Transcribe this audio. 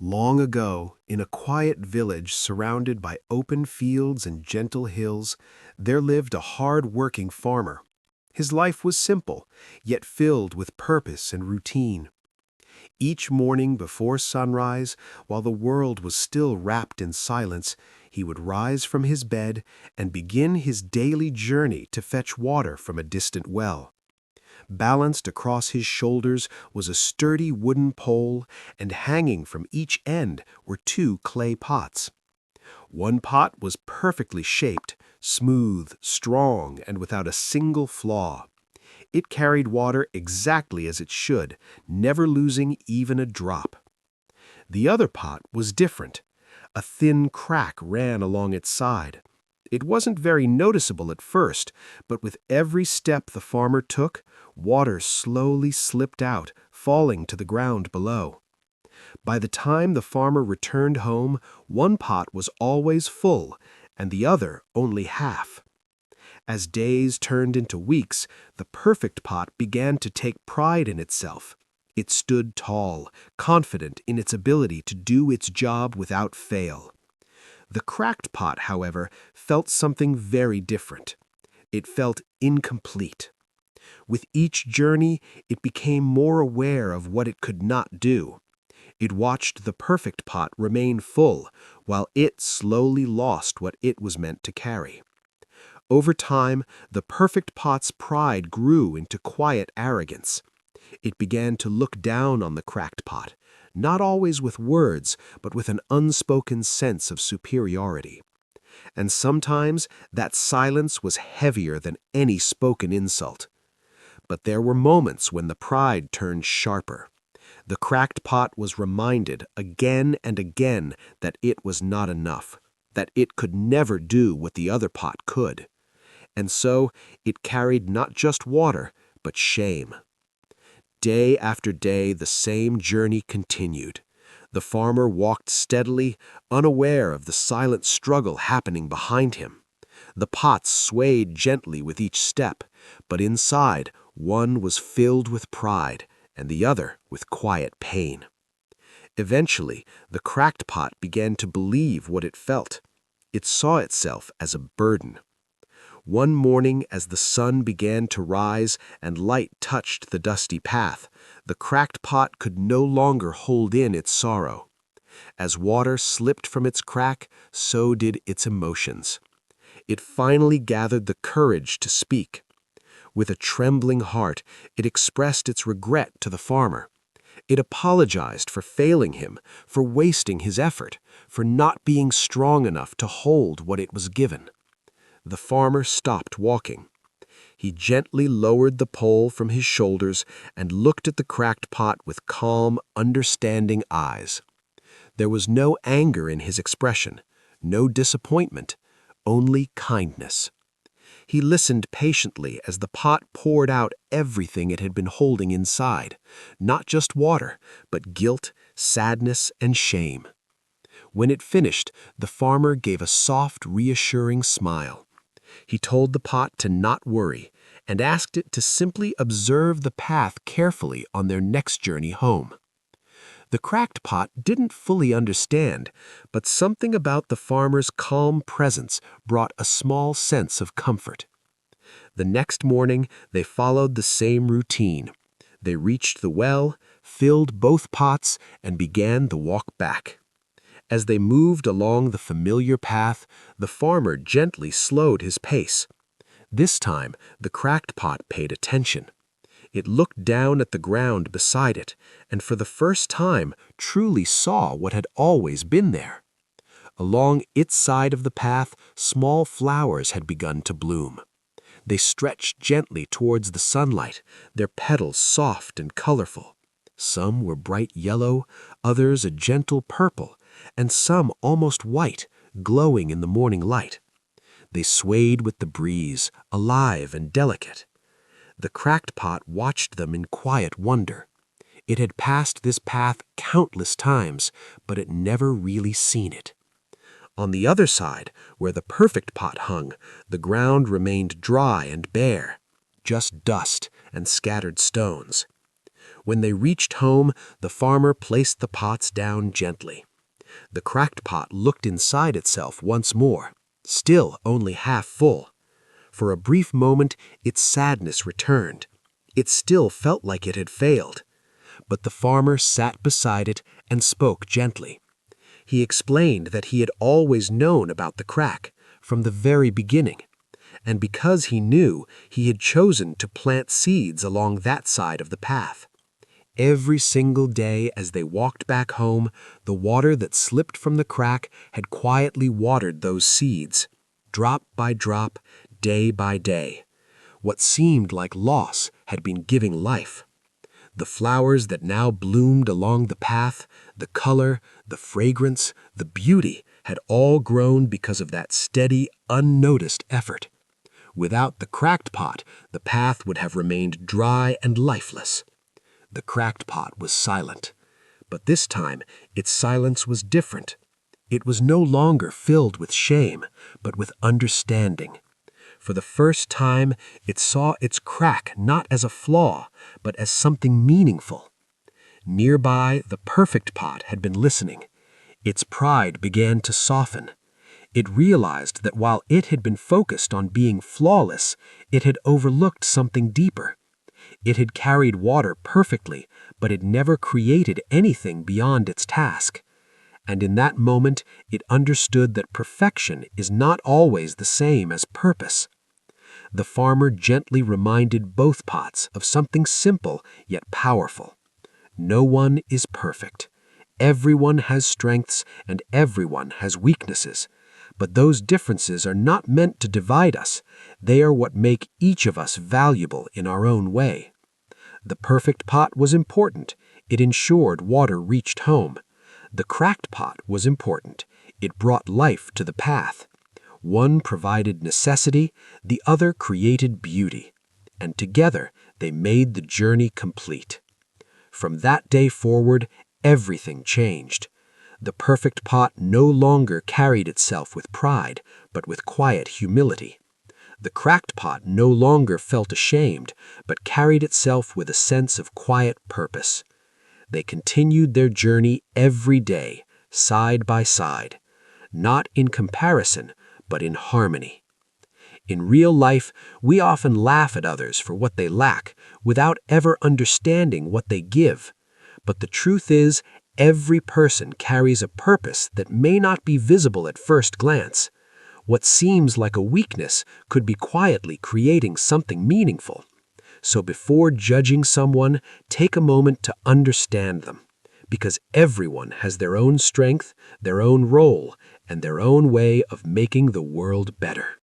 Long ago, in a quiet village surrounded by open fields and gentle hills, there lived a hard-working farmer. His life was simple, yet filled with purpose and routine. Each morning before sunrise, while the world was still wrapped in silence, he would rise from his bed and begin his daily journey to fetch water from a distant well. Balanced across his shoulders was a sturdy wooden pole, and hanging from each end were two clay pots. One pot was perfectly shaped, smooth, strong, and without a single flaw. It carried water exactly as it should, never losing even a drop. The other pot was different. A thin crack ran along its side. It wasn't very noticeable at first, but with every step the farmer took, water slowly slipped out, falling to the ground below. By the time the farmer returned home, one pot was always full, and the other only half. As days turned into weeks, the perfect pot began to take pride in itself. It stood tall, confident in its ability to do its job without fail. The cracked pot, however, felt something very different. It felt incomplete. With each journey, it became more aware of what it could not do. It watched the perfect pot remain full, while it slowly lost what it was meant to carry. Over time, the perfect pot's pride grew into quiet arrogance. It began to look down on the cracked pot, not always with words, but with an unspoken sense of superiority. And sometimes that silence was heavier than any spoken insult. But there were moments when the pride turned sharper. The cracked pot was reminded again and again that it was not enough, that it could never do what the other pot could. And so it carried not just water, but shame. Day after day, the same journey continued. The farmer walked steadily, unaware of the silent struggle happening behind him. The pots swayed gently with each step, but inside, one was filled with pride, and the other with quiet pain. Eventually, the cracked pot began to believe what it felt. It saw itself as a burden. One morning, as the sun began to rise and light touched the dusty path, the cracked pot could no longer hold in its sorrow. As water slipped from its crack, so did its emotions. It finally gathered the courage to speak. With a trembling heart, it expressed its regret to the farmer. It apologized for failing him, for wasting his effort, for not being strong enough to hold what it was given. The farmer stopped walking. He gently lowered the pole from his shoulders and looked at the cracked pot with calm, understanding eyes. There was no anger in his expression, no disappointment, only kindness. He listened patiently as the pot poured out everything it had been holding inside, not just water, but guilt, sadness, and shame. When it finished, the farmer gave a soft, reassuring smile. He told the pot to not worry and asked it to simply observe the path carefully on their next journey home. The cracked pot didn't fully understand, but something about the farmer's calm presence brought a small sense of comfort. The next morning, they followed the same routine. They reached the well, filled both pots, and began the walk back. As they moved along the familiar path, the farmer gently slowed his pace. This time, the cracked pot paid attention. It looked down at the ground beside it, and for the first time truly saw what had always been there. Along its side of the path, small flowers had begun to bloom. They stretched gently towards the sunlight, their petals soft and colorful. Some were bright yellow, others a gentle purple, and some almost white, glowing in the morning light. They swayed with the breeze, alive and delicate. The cracked pot watched them in quiet wonder. It had passed this path countless times, but it never really seen it. On the other side, where the perfect pot hung, the ground remained dry and bare, just dust and scattered stones. When they reached home, the farmer placed the pots down gently. The cracked pot looked inside itself once more, still only half full. For a brief moment, its sadness returned. It still felt like it had failed. But the farmer sat beside it and spoke gently. He explained that he had always known about the crack, from the very beginning. And because he knew, he had chosen to plant seeds along that side of the path. Every single day as they walked back home, the water that slipped from the crack had quietly watered those seeds, drop by drop, day by day. What seemed like loss had been giving life. The flowers that now bloomed along the path, the color, the fragrance, the beauty, had all grown because of that steady, unnoticed effort. Without the cracked pot, the path would have remained dry and lifeless. The cracked pot was silent, but this time its silence was different. It was no longer filled with shame, but with understanding. For the first time, it saw its crack not as a flaw, but as something meaningful. Nearby, the perfect pot had been listening. Its pride began to soften. It realized that while it had been focused on being flawless, it had overlooked something deeper. It had carried water perfectly, but it never created anything beyond its task. And in that moment, it understood that perfection is not always the same as purpose. The farmer gently reminded both pots of something simple yet powerful. No one is perfect. Everyone has strengths and everyone has weaknesses. But those differences are not meant to divide us. They are what make each of us valuable in our own way. The perfect pot was important. It ensured water reached home. The cracked pot was important. It brought life to the path. One provided necessity, the other created beauty. And together they made the journey complete. From that day forward, everything changed. The perfect pot no longer carried itself with pride, but with quiet humility. The cracked pot no longer felt ashamed, but carried itself with a sense of quiet purpose. They continued their journey every day, side by side, not in comparison, but in harmony. In real life, we often laugh at others for what they lack, without ever understanding what they give. But the truth is, every person carries a purpose that may not be visible at first glance. What seems like a weakness could be quietly creating something meaningful. So before judging someone, take a moment to understand them, because everyone has their own strength, their own role, and their own way of making the world better.